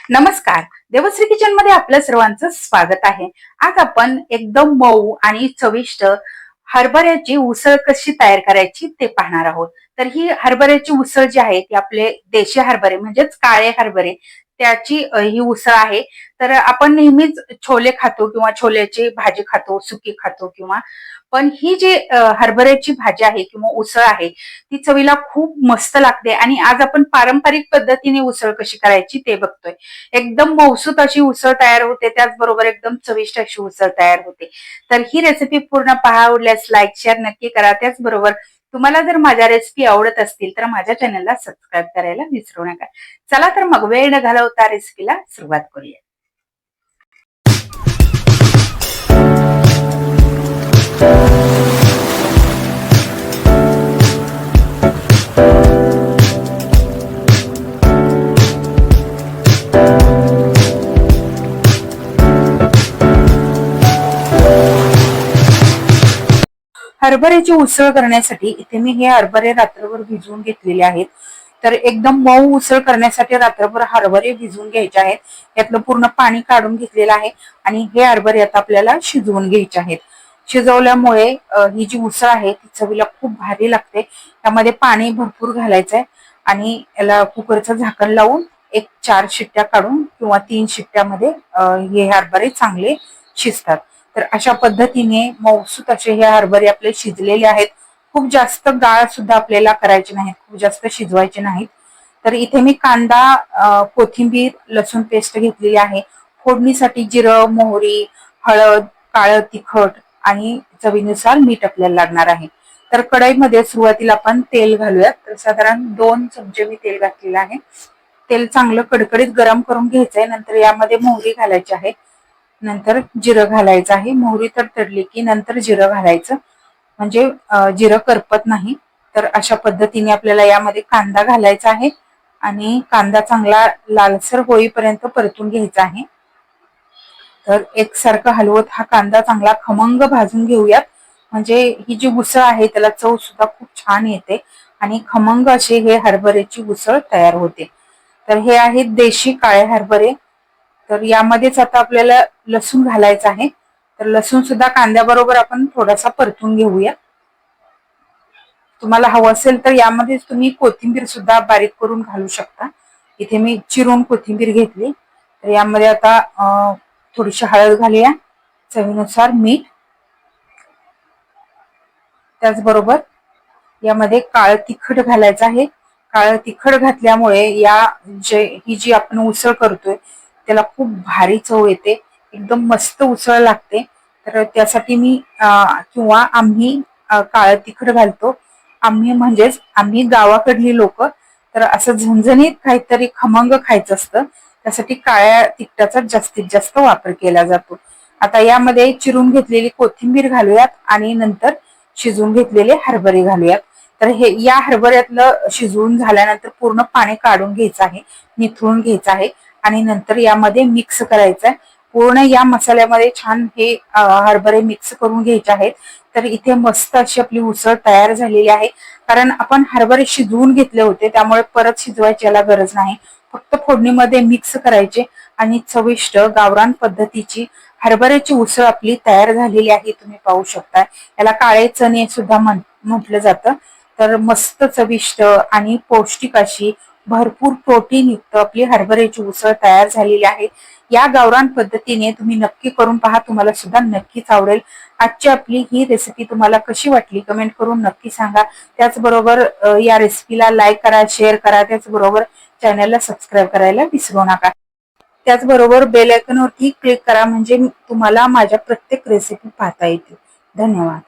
नमस्कार. देवश्री किचन मध्ये आपलं सर्वांचं स्वागत आहे. आज आपण एकदम मऊ आणि चविष्ट हरभऱ्याची उसळ कशी तयार करायची ते पाहणार आहोत. तर ही हरभऱ्याची उसळ जी आहे ती आपले देशी हरभरे म्हणजेच काळे हरभरे त्याची ही उसळ आहे. तर आपण नेहमीच छोले खातो किंवा छोल्याची भाजी खातो, सुकी खातो किंवा पण ही जी हरभऱ्याची भाजी आहे किंवा उसळ आहे ती चवीला खूप मस्त लागते आणि आज आपण पारंपरिक पद्धतीने उसळ कशी करायची ते बघतोय. एकदम मौसूत अशी उसळ तयार होते, त्याचबरोबर एकदम चविष्ट अशी उसळ तयार होते. तर ही रेसिपी पूर्ण पहा. आवडल्यास लाईक शेअर नक्की करा. त्याचबरोबर तुम्हाला जर माझ्या रेसिपी आवडत असतील तर माझ्या चॅनलला सबस्क्राईब करायला विसरू नका. चला तर मग वेळ न घालवता रेसिपीला सुरुवात करूया. हरभऱ्याची उसळ करण्यासाठी इथे मी हे हरभरे रात्रभर भिजवून घेतलेले आहेत. तर एकदम मऊ उसळ करण्यासाठी रात्रभर हरभरे भिजवून घ्यायचे आहेत. यातलं पूर्ण पाणी काढून घेतलेलं आहे आणि हे हरभरे आता आपल्याला शिजवून घ्यायचे आहेत. शिजवल्यामुळे ही जी उसळ आहे ती चवीला खूप भारी लागते. त्यामध्ये पाणी भरपूर घालायचंय आणि याला कुकरचं झाकण लावून एक 4 शिट्ट्या काढून किंवा 3 शिट्ट्यामध्ये हे हरभरे चांगले शिजतात. तर अशा पद्धतीने मऊसूत असे हे हरभरे आपले शिजलेले आहेत. खूप जास्त गाळ सुद्धा आपल्याला करायचे नाहीत, खूप जास्त शिजवायचे नाहीत. तर इथे मी कांदा, कोथिंबीर, लसूण पेस्ट घेतलेली आहे. फोडणीसाठी जिरं, मोहरी, हळद, काळं तिखट आणि चवीनुसार मीठ आपल्याला लागणार आहे. तर कढईमध्ये सुरुवातीला आपण तेल घालूयात. तर साधारण 2 चमचे मी तेल घातलेलं आहे. तेल चांगलं कडकडीत गरम करून घ्यायचंय. नंतर यामध्ये मोहरी घालायची आहे, नंतर जिरं घालायचं आहे. मोहरी तडतडली की नंतर जिरं घालायचं, म्हणजे जिरं करपत नाही. तर अशा पद्धतीने आपल्याला यामध्ये कांदा घालायचा आहे आणि कांदा चांगला लालसर होईपर्यंत परतून घ्यायचा आहे. तर एकसारखं हलवत हा कांदा चांगला खमंग भाजून घेऊयात, म्हणजे ही जी उसळ आहे त्याला चव सुद्धा खूप छान येते आणि खमंग असे हे हरभऱ्याची उसळ तयार होते. तर हे आहेत देशी काळे हरभरे. तर यामध्येच आता आपल्याला लसूण घालायचा आहे. तर लसूण सुद्धा कांद्याबरोबर आपण थोडासा परतून घेऊया. तुम्हाला हवं असेल तर यामध्ये तुम्ही कोथिंबीर सुद्धा बारीक करून घालू शकता. इथे मी चिरून कोथिंबीर घेतली. तर यामध्ये आता थोडीशी हळद घालूया, चवीनुसार मीठ, त्याचबरोबर यामध्ये काळं तिखट घालायचं आहे. काळं तिखट घातल्यामुळे ही जी आपण उसळ करतोय त्याला खूप भारी चव येते, एकदम मस्त उसळ लागते. तर त्यासाठी मी किंवा आम्ही काळं तिखट घालतो. आम्ही म्हणजेच आम्ही गावाकडली लोक. तर असं झणझणीत काहीतरी खमंग खायचं असतं, त्यासाठी काळ्या तिखटाचा जास्तीत जास्त वापर केला जातो. आता यामध्ये चिरून घेतलेली कोथिंबीर घालूयात आणि नंतर शिजवून घेतलेले हरभरे घालूयात. तर हे या हरभऱ्यातलं शिजवून झाल्यानंतर पूर्ण पाणी काढून घ्यायचं आहे, निथळून घ्यायचं आहे आणि नंतर यामध्ये मिक्स करायचं आहे. पूर्ण या मसाल्यामध्ये छान हे हरभरे मिक्स करून घ्यायचे आहेत. तर इथे मस्त अशी आपली उसळ तयार झालेली आहे. कारण आपण हरभरे शिजवून घेतले होते त्यामुळे परत शिजवायची याला गरज नाही. फक्त फोडणीमध्ये मिक्स करायचे आणि चविष्ट गावरान पद्धतीची हरभऱ्याची उसळ आपली तयार झालेली आहे. तुम्ही पाहू शकता, याला काळे चणे सुद्धा म्हटलं जातं. तर मस्त चविष्ट आणि पौष्टिक अशी भरपूर प्रोटीन युक्त आपली हरभऱ्याची उसळ तयार झालेली आहे. या गावरान पद्धतीने तुम्ही नक्की करून पहा, तुम्हाला सुद्धा नक्कीच आवडेल. आजची आपली ही रेसिपी तुम्हाला कशी वाटली कमेंट करून नक्की सांगा. त्याचबरोबर या रेसिपीला लाईक करा, शेअर करा, त्याचबरोबर चॅनलला सबस्क्राईब करायला विसरू नका. त्याचबरोबर बेल आयकॉनवरती क्लिक करा, म्हणजे तुम्हाला माझ्या प्रत्येक रेसिपी पाहता येतील. धन्यवाद.